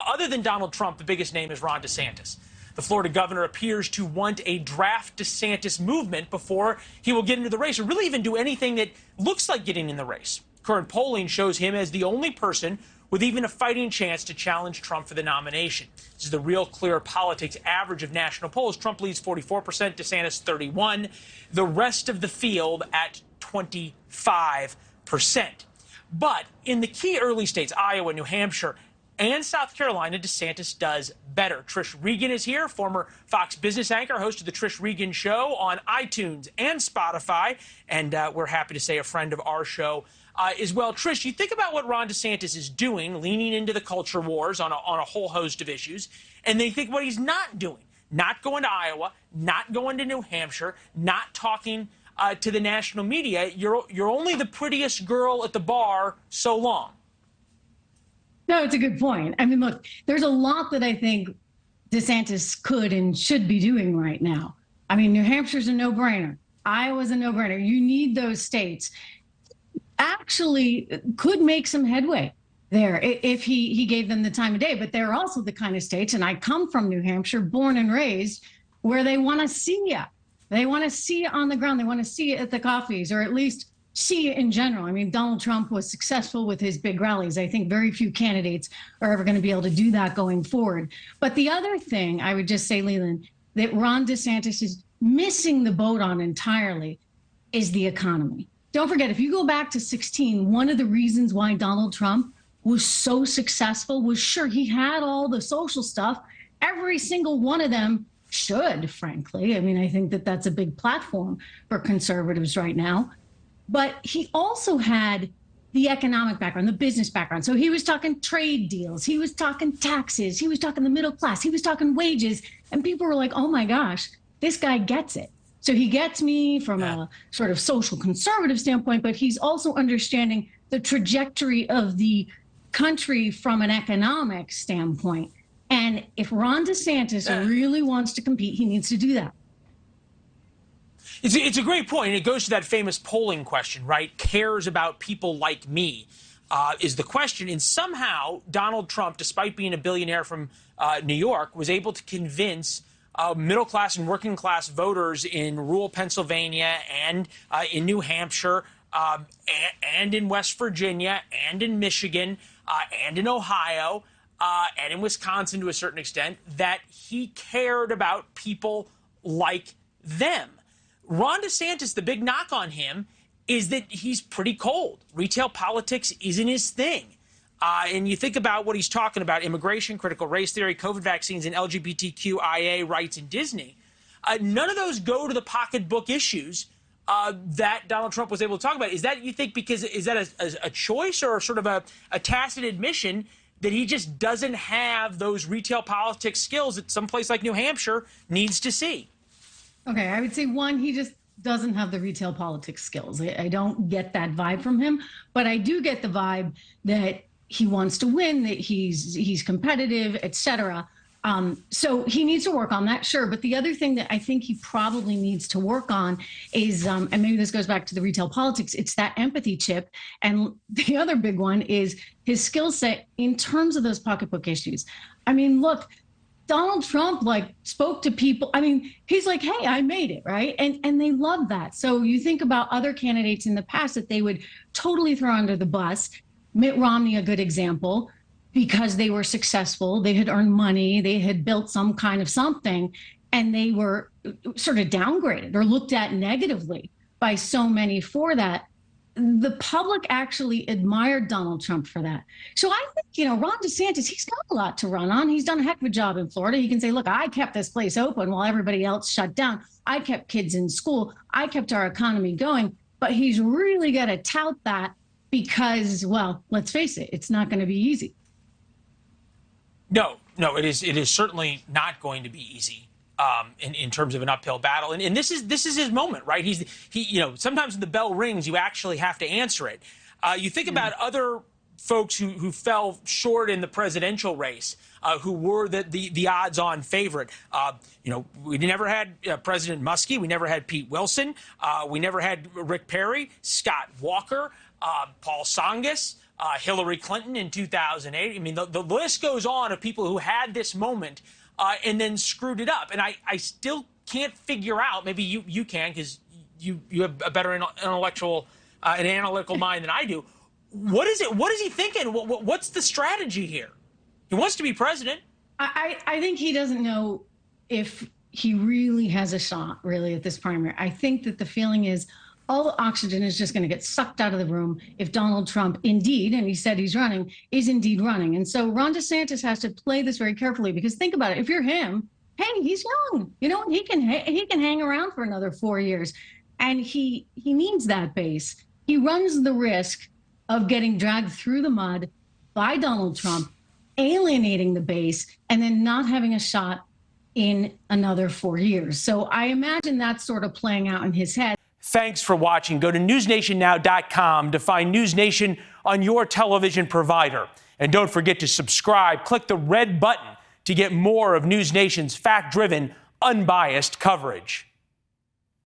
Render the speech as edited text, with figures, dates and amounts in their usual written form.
other than Donald Trump, the biggest name is Ron DeSantis. The Florida governor appears to want a draft DeSantis movement before he will get into the race, or really even do anything that looks like getting in the race. Current polling shows him as the only person with even a fighting chance to challenge Trump for the nomination. This is the Real Clear Politics average of national polls. Trump leads 44%, DeSantis 31%, the rest of the field at 25%. But in the key early states, Iowa, New Hampshire, and South Carolina, DeSantis does better. Trish Regan is here, former Fox Business anchor, host of the Trish Regan Show on iTunes and Spotify, and we're happy to say a friend of our show as well. Trish, you think about what Ron DeSantis is doing, leaning into the culture wars on a whole host of issues, and then you think what he's not doing, not going to Iowa, not going to New Hampshire, not talking to the national media. You're only the prettiest girl at the bar so long. No, it's a good point. I mean, look, there's a lot that I think DeSantis could and should be doing right now. I mean, New Hampshire's a no-brainer. Iowa's a no-brainer. You need those states. Actually, could make some headway there if he gave them the time of day. But they're also the kind of states, and I come from New Hampshire, born and raised, where they want to see you. They want to see it on the ground. They want to see it at the coffees, or at least see it in general. I mean, Donald Trump was successful with his big rallies. I think very few candidates are ever going to be able to do that going forward. But the other thing I would just say, Leland, that Ron DeSantis is missing the boat on entirely is the economy. Don't forget, if you go back to 2016, one of the reasons why Donald Trump was so successful was, sure, he had all the social stuff. Every single one of them should, frankly. I mean, I think that that's a big platform for conservatives right now. But he also had the economic background, the business background. So he was talking trade deals. He was talking taxes. He was talking the middle class. He was talking wages. And people were like, oh, my gosh, this guy gets it. So he gets me from a sort of social conservative standpoint, but he's also understanding the trajectory of the country from an economic standpoint. And if Ron DeSantis really wants to compete, he needs to do that. It's a great point, and it goes to that famous polling question, right? Cares about people like me is the question. And somehow Donald Trump, despite being a billionaire from New York, was able to convince middle-class and working-class voters in rural Pennsylvania and in New Hampshire and in West Virginia and in Michigan and in Ohio and in Wisconsin to a certain extent that he cared about people like them. Ron DeSantis, the big knock on him is that he's pretty cold. Retail politics isn't his thing. And you think about what he's talking about, immigration, critical race theory, COVID vaccines, and LGBTQIA rights in Disney. None of those go to the pocketbook issues that Donald Trump was able to talk about. Is that, you think, because is that a choice or sort of a tacit admission that he just doesn't have those retail politics skills that some place like New Hampshire needs to see? Okay, I would say, one, he just doesn't have the retail politics skills. I don't get that vibe from him, but I do get the vibe that he wants to win, that he's competitive, et cetera. So he needs to work on that, sure. But the other thing that I think he probably needs to work on is, and maybe this goes back to the retail politics, it's that empathy chip. And the other big one is his skill set in terms of those pocketbook issues. I mean, look, Donald Trump spoke to people. I mean, he's like, hey, I made it, right? And they love that. So you think about other candidates in the past that they would totally throw under the bus. Mitt Romney, a good example, because they were successful, they had earned money, they had built some kind of something, and they were sort of downgraded or looked at negatively by so many for that. The public actually admired Donald Trump for that. So I think, Ron DeSantis, he's got a lot to run on. He's done a heck of a job in Florida. He can say, look, I kept this place open while everybody else shut down. I kept kids in school. I kept our economy going. But he's really got to tout that because, well, let's face it, it's not going to be easy. No, it is certainly not going to be easy. In terms of an uphill battle, and this is his moment, right? He sometimes when the bell rings, you actually have to answer it. You think about other folks who fell short in the presidential race, who were the odds-on favorite. We never had President Muskie, we never had Pete Wilson, we never had Rick Perry, Scott Walker, Paul Tsongas. Hillary Clinton in 2008. I mean, the list goes on of people who had this moment and then screwed it up. And I still can't figure out, maybe you can because you have a better intellectual and analytical mind than I do. What is it? What is he thinking? What's the strategy here? He wants to be president. I think he doesn't know if he really has a shot, really, at this primary. I think that the feeling is all the oxygen is just going to get sucked out of the room if Donald Trump indeed, and he said he's running, is indeed running. And so Ron DeSantis has to play this very carefully, because think about it. If you're him, hey, he's young. You know, he can hang around for another 4 years. And he needs that base. He runs the risk of getting dragged through the mud by Donald Trump, alienating the base, and then not having a shot in another 4 years. So I imagine that's sort of playing out in his head. Thanks for watching. Go to newsnationnow.com to find News Nation on your television provider. And don't forget to subscribe. Click the red button to get more of News Nation's fact-driven, unbiased coverage.